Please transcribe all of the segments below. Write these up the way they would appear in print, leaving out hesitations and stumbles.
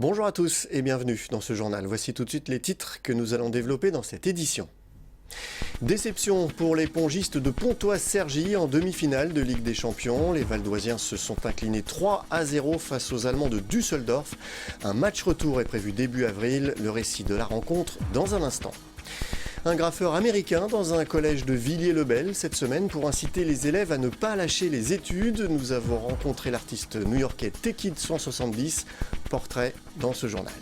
Bonjour à tous et bienvenue dans ce journal. Voici tout de suite les titres que nous allons développer dans cette édition. Déception pour les pongistes de Pontoise-Cergy en demi-finale de Ligue des Champions. Les Valdoisiens se sont inclinés 3-0 face aux Allemands de Düsseldorf. Un match retour est prévu début avril. Le récit de la rencontre dans un instant. Un graffeur américain dans un collège de Villiers-le-Bel cette semaine pour inciter les élèves à ne pas lâcher les études. Nous avons rencontré l'artiste new-yorkais Tekid 170. Portrait dans ce journal.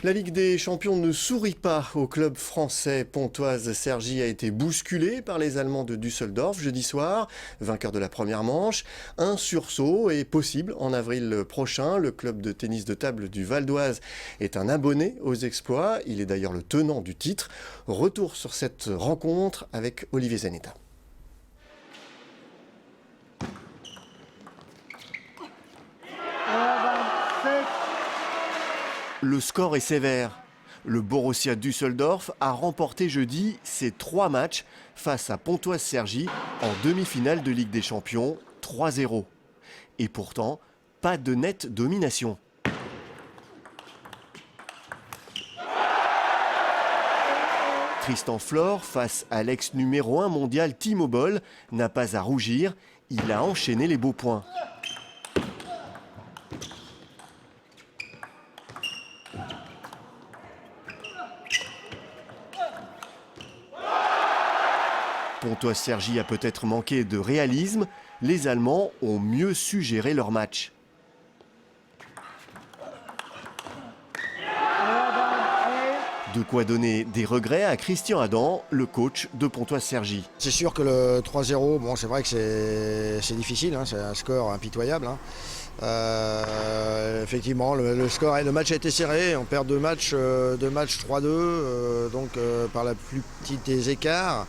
La Ligue des Champions ne sourit pas au club français. Pontoise-Cergy a été bousculé par les Allemands de Düsseldorf jeudi soir, vainqueur de la première manche. Un sursaut est possible en avril prochain. Le club de tennis de table du Val d'Oise est un abonné aux exploits. Il est d'ailleurs le tenant du titre. Retour sur cette rencontre avec Olivier Zanetta. Le score est sévère. Le Borussia Düsseldorf a remporté jeudi ses 3 matchs face à Pontoise-Cergy en demi-finale de Ligue des Champions, 3-0. Et pourtant, pas de nette domination. Tristan Flor, face à l'ex numéro 1 mondial Timo Boll, n'a pas à rougir, il a enchaîné les beaux points. Pontoise-Cergy a peut-être manqué de réalisme, les Allemands ont mieux su gérer leur match. De quoi donner des regrets à Christian Adam, le coach de Pontoise-Cergy. C'est sûr que le 3-0, bon, c'est vrai que c'est difficile, hein, c'est un score impitoyable. Hein. Effectivement, le match a été serré, on perd deux matchs 3-2, par la plus petite des écarts.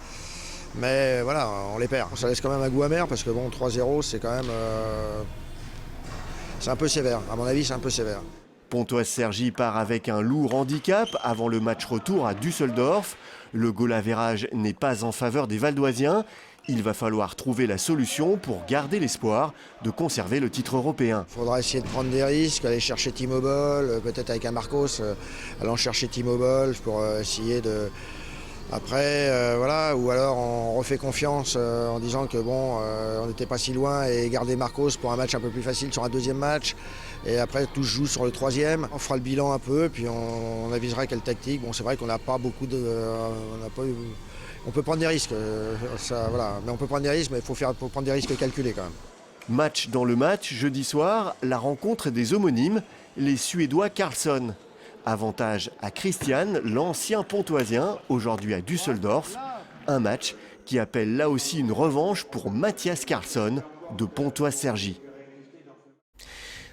Mais voilà, on les perd. Ça laisse quand même un goût amer parce que bon, 3-0, c'est quand même... c'est un peu sévère. À mon avis, c'est un peu sévère. Pontoise-Cergy part avec un lourd handicap avant le match retour à Düsseldorf. Le goal average n'est pas en faveur des Valdoisiens. Il va falloir trouver la solution pour garder l'espoir de conserver le titre européen. Il faudra essayer de prendre des risques, aller chercher Timo Boll, peut-être avec un Marcos, allant chercher Timo Boll pour essayer de... Après, voilà, ou alors on refait confiance en disant que bon, on n'était pas si loin et garder Marcos pour un match un peu plus facile sur un deuxième match. Et après, tout se joue sur le troisième. On fera le bilan un peu, puis on avisera quelle tactique. Bon, c'est vrai qu'on n'a pas beaucoup de... on peut prendre des risques, voilà. Mais on peut prendre des risques, mais il faut prendre des risques calculés quand même. Match dans le match, jeudi soir, la rencontre des homonymes, les Suédois Karlsson. Avantage à Christian, l'ancien pontoisien, aujourd'hui à Düsseldorf. Un match qui appelle là aussi une revanche pour Mathias Karlsson de Pontoise-Cergy.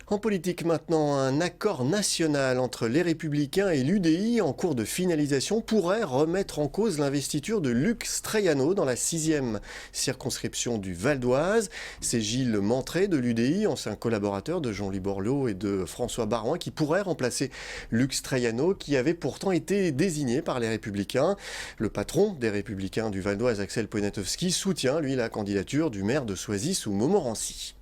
En politique maintenant, un accord national entre les Républicains et l'UDI en cours de finalisation pourrait remettre en cause l'investiture de Luc Streiano dans la 6e circonscription du Val d'Oise. C'est Gilles Mentré de l'UDI, ancien collaborateur de Jean-Louis Borloo et de François Baroin, qui pourrait remplacer Luc Streiano, qui avait pourtant été désigné par les Républicains. Le patron des Républicains du Val d'Oise, Axel Poniatowski, soutient, lui, la candidature du maire de Soisy sous Montmorency.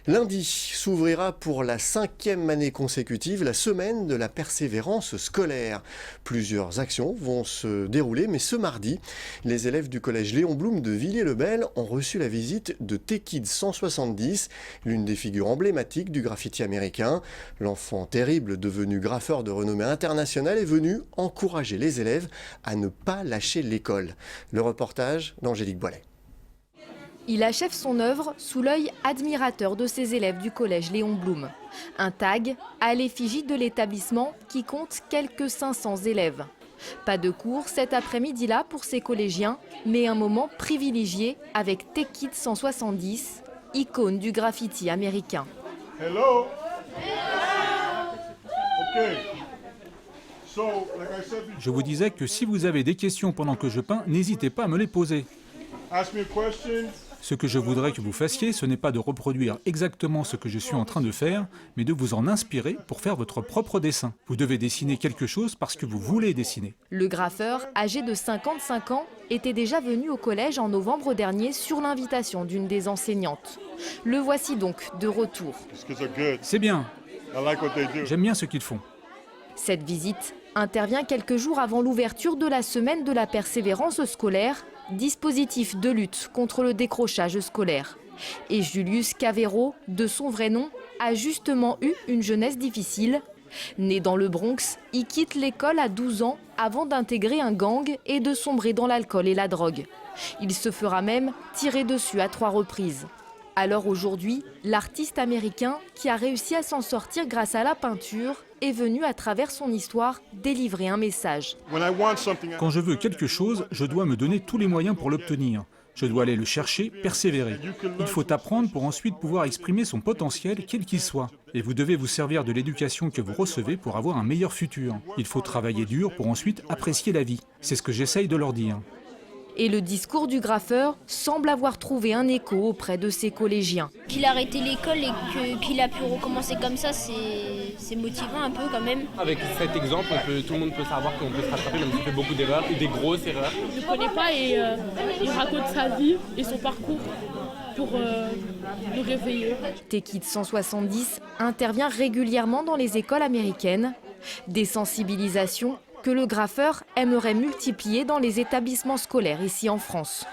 Lundi s'ouvrira pour la 5e année consécutive la semaine de la persévérance scolaire. Plusieurs actions vont se dérouler, mais ce mardi, les élèves du collège Léon Blum de Villiers-le-Bel ont reçu la visite de Tekid 170, l'une des figures emblématiques du graffiti américain. L'enfant terrible devenu graffeur de renommée internationale est venu encourager les élèves à ne pas lâcher l'école. Le reportage d'Angélique Boilet. Il achève son œuvre sous l'œil admirateur de ses élèves du collège Léon Blum. Un tag à l'effigie de l'établissement qui compte quelques 500 élèves. Pas de cours cet après-midi-là pour ces collégiens, mais un moment privilégié avec Tekid 170, icône du graffiti américain. Hello. Je vous disais que si vous avez des questions pendant que je peins, n'hésitez pas à me les poser. Ce que je voudrais que vous fassiez, ce n'est pas de reproduire exactement ce que je suis en train de faire, mais de vous en inspirer pour faire votre propre dessin. Vous devez dessiner quelque chose parce que vous voulez dessiner. Le graffeur, âgé de 55 ans, était déjà venu au collège en novembre dernier sur l'invitation d'une des enseignantes. Le voici donc de retour. C'est bien. J'aime bien ce qu'ils font. Cette visite intervient quelques jours avant l'ouverture de la semaine de la persévérance scolaire, dispositif de lutte contre le décrochage scolaire. Et Julius Cavero, de son vrai nom, a justement eu une jeunesse difficile. Né dans le Bronx, il quitte l'école à 12 ans avant d'intégrer un gang et de sombrer dans l'alcool et la drogue. Il se fera même tirer dessus à 3 reprises. Alors aujourd'hui, l'artiste américain, qui a réussi à s'en sortir grâce à la peinture, est venu à travers son histoire délivrer un message. Quand je veux quelque chose, je dois me donner tous les moyens pour l'obtenir. Je dois aller le chercher, persévérer. Il faut apprendre pour ensuite pouvoir exprimer son potentiel, quel qu'il soit. Et vous devez vous servir de l'éducation que vous recevez pour avoir un meilleur futur. Il faut travailler dur pour ensuite apprécier la vie. C'est ce que j'essaye de leur dire. Et le discours du graffeur semble avoir trouvé un écho auprès de ses collégiens. Qu'il a arrêté l'école et qu'il a pu recommencer comme ça, c'est motivant un peu quand même. Avec cet exemple, tout le monde peut savoir qu'on peut se rattraper même si on fait beaucoup d'erreurs et des grosses erreurs. Je ne connais pas et il raconte sa vie et son parcours pour nous réveiller. T-Kid 170 intervient régulièrement dans les écoles américaines. Des sensibilisations que le graffeur aimerait multiplier dans les établissements scolaires ici en France.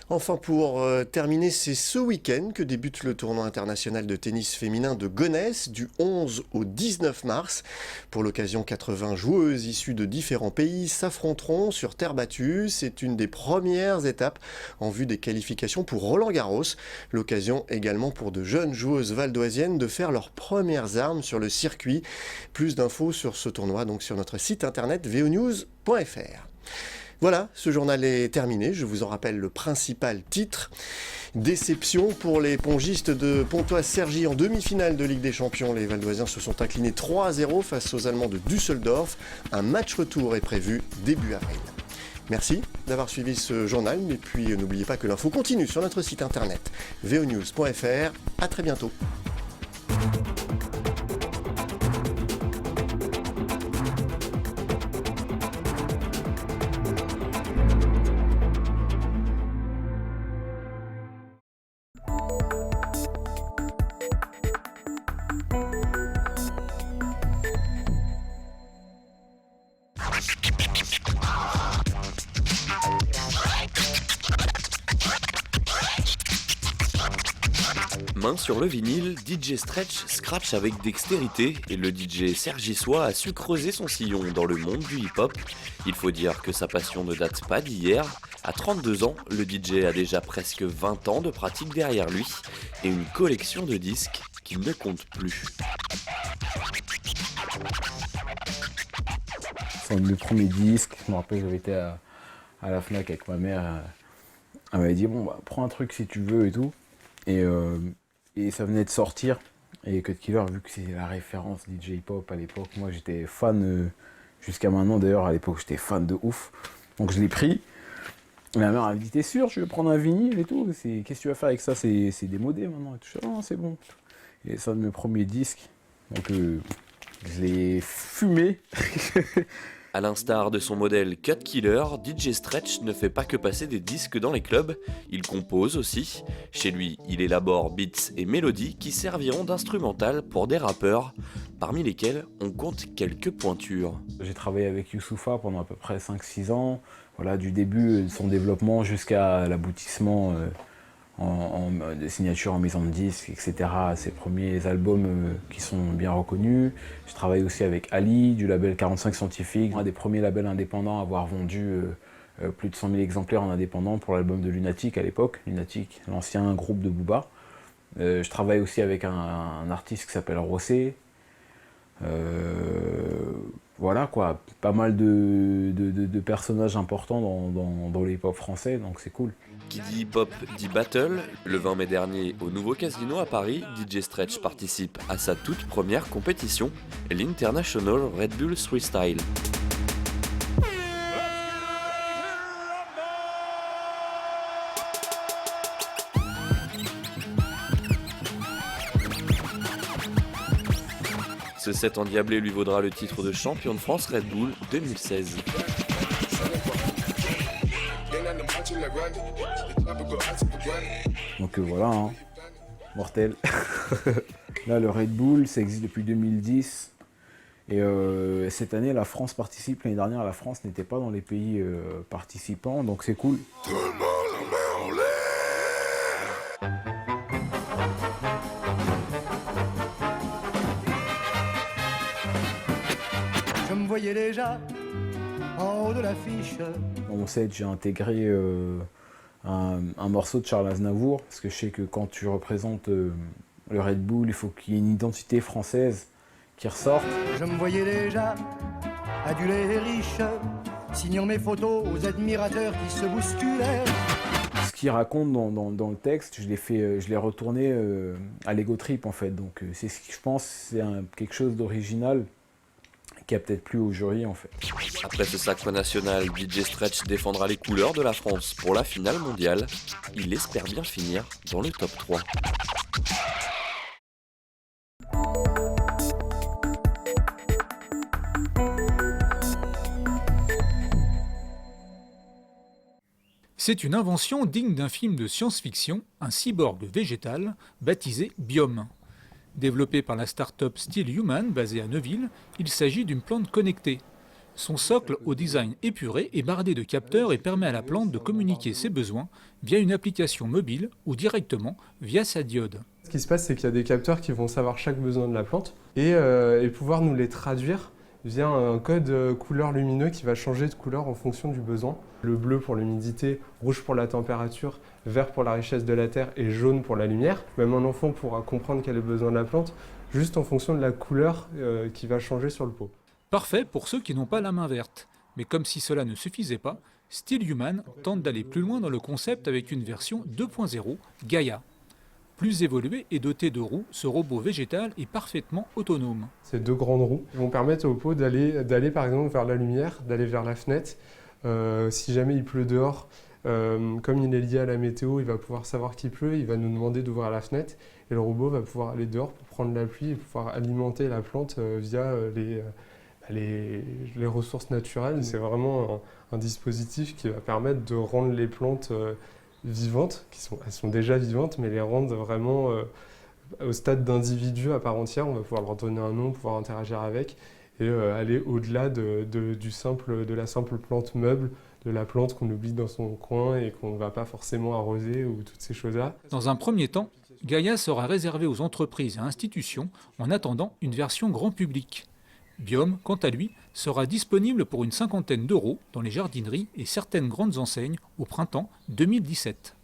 Enfin, pour terminer, c'est ce week-end que débute le tournoi international de tennis féminin de Gonesse du 11 au 19 mars. Pour l'occasion, 80 joueuses issues de différents pays s'affronteront sur terre battue. C'est une des premières étapes en vue des qualifications pour Roland-Garros. L'occasion également pour de jeunes joueuses valdoisiennes de faire leurs premières armes sur le circuit. Plus d'infos sur ce tournoi donc sur notre site internet vonews.fr. Voilà, ce journal est terminé. Je vous en rappelle le principal titre. Déception pour les pongistes de Pontoise-Cergy en demi-finale de Ligue des Champions. Les Valdoisiens se sont inclinés 3-0 face aux Allemands de Düsseldorf. Un match retour est prévu début avril. Merci d'avoir suivi ce journal. Et puis n'oubliez pas que l'info continue sur notre site internet vonews.fr. À très bientôt. Main sur le vinyle, DJ Stretch scratch avec dextérité et le DJ Sergissois a su creuser son sillon dans le monde du hip-hop. Il faut dire que sa passion ne date pas d'hier. À 32 ans, le DJ a déjà presque 20 ans de pratique derrière lui et une collection de disques qu'il ne compte plus. C'est un de mes premiers disques. Je me rappelle, j'avais été à la Fnac avec ma mère. Elle m'avait dit bon, bah, prends un truc si tu veux et tout. Et ça venait de sortir. Et Cut Killer, vu que c'est la référence DJ hip-hop à l'époque, moi j'étais fan, jusqu'à maintenant d'ailleurs, à l'époque j'étais fan de ouf. Donc je l'ai pris. Et ma mère a dit t'es sûr, je vais prendre un vinyle et tout. Qu'est-ce que tu vas faire avec ça, c'est démodé maintenant. Et tout. Non, c'est bon. Et c'est un de mes premiers disques. Donc je l'ai fumé. À l'instar de son modèle Cut Killer, DJ Stretch ne fait pas que passer des disques dans les clubs, il compose aussi. Chez lui, il élabore beats et mélodies qui serviront d'instrumental pour des rappeurs, parmi lesquels on compte quelques pointures. J'ai travaillé avec Youssoupha pendant à peu près 5-6 ans, voilà, du début de son développement jusqu'à l'aboutissement de signature en maison de disques, etc. Ses premiers albums qui sont bien reconnus. Je travaille aussi avec Ali, du label 45 Scientifique, un des premiers labels indépendants à avoir vendu plus de 100 000 exemplaires en indépendant pour l'album de Lunatic à l'époque. Lunatic, l'ancien groupe de Booba. Je travaille aussi avec un artiste qui s'appelle Rossé. Voilà quoi, pas mal de personnages importants dans le hip-hop français, donc c'est cool. Qui dit hip-hop dit battle. Le 20 mai dernier, au nouveau casino à Paris, DJ Stretch participe à sa toute première compétition, l'International Red Bull Freestyle. Ce set endiablé lui vaudra le titre de champion de France Red Bull 2016. Donc voilà, hein. Mortel. Là, le Red Bull, ça existe depuis 2010. Et cette année, la France participe. L'année dernière, la France n'était pas dans les pays participants, donc c'est cool. Tout le monde en main en l'air. Je me voyais déjà en haut de l'affiche. Dans mon set, j'ai intégré un morceau de Charles Aznavour, parce que je sais que quand tu représentes le Red Bull, il faut qu'il y ait une identité française qui ressorte. Je me voyais déjà adulé et riche, signant mes photos aux admirateurs qui se bousculaient. Ce qu'il raconte dans le texte, je l'ai retourné à l'ego trip en fait. Donc c'est ce que je pense, c'est quelque chose d'original qui a peut-être plu au jury en fait. Après ce sacre national, DJ Stretch défendra les couleurs de la France pour la finale mondiale. Il espère bien finir dans le top 3. C'est une invention digne d'un film de science-fiction, un cyborg végétal baptisé Biome. Développé par la start-up Still Human basée à Neuville, il s'agit d'une plante connectée. Son socle au design épuré est bardé de capteurs et permet à la plante de communiquer ses besoins via une application mobile ou directement via sa diode. Ce qui se passe, c'est qu'il y a des capteurs qui vont savoir chaque besoin de la plante et pouvoir nous les traduire via un code couleur lumineux qui va changer de couleur en fonction du besoin. Le bleu pour l'humidité, rouge pour la température, vert pour la richesse de la terre et jaune pour la lumière. Même un enfant pourra comprendre quel est le besoin de la plante juste en fonction de la couleur qui va changer sur le pot. Parfait pour ceux qui n'ont pas la main verte. Mais comme si cela ne suffisait pas, Still Human tente d'aller plus loin dans le concept avec une version 2.0, Gaia. Plus évolué et doté de roues, ce robot végétal est parfaitement autonome. Ces deux grandes roues vont permettre au pot d'aller par exemple vers la lumière, d'aller vers la fenêtre. Si jamais il pleut dehors, comme il est lié à la météo, il va pouvoir savoir qu'il pleut, il va nous demander d'ouvrir la fenêtre et le robot va pouvoir aller dehors pour prendre la pluie et pouvoir alimenter la plante via les ressources naturelles. C'est vraiment un dispositif qui va permettre de rendre les plantes vivantes, elles sont déjà vivantes, mais les rendre vraiment au stade d'individus à part entière. On va pouvoir leur donner un nom, pouvoir interagir avec et aller au-delà de la simple plante meuble, de la plante qu'on oublie dans son coin et qu'on ne va pas forcément arroser ou toutes ces choses-là. Dans un premier temps, Gaia sera réservé aux entreprises et institutions en attendant une version grand public. Biome, quant à lui, sera disponible pour une 50aine d'euros dans les jardineries et certaines grandes enseignes au printemps 2017.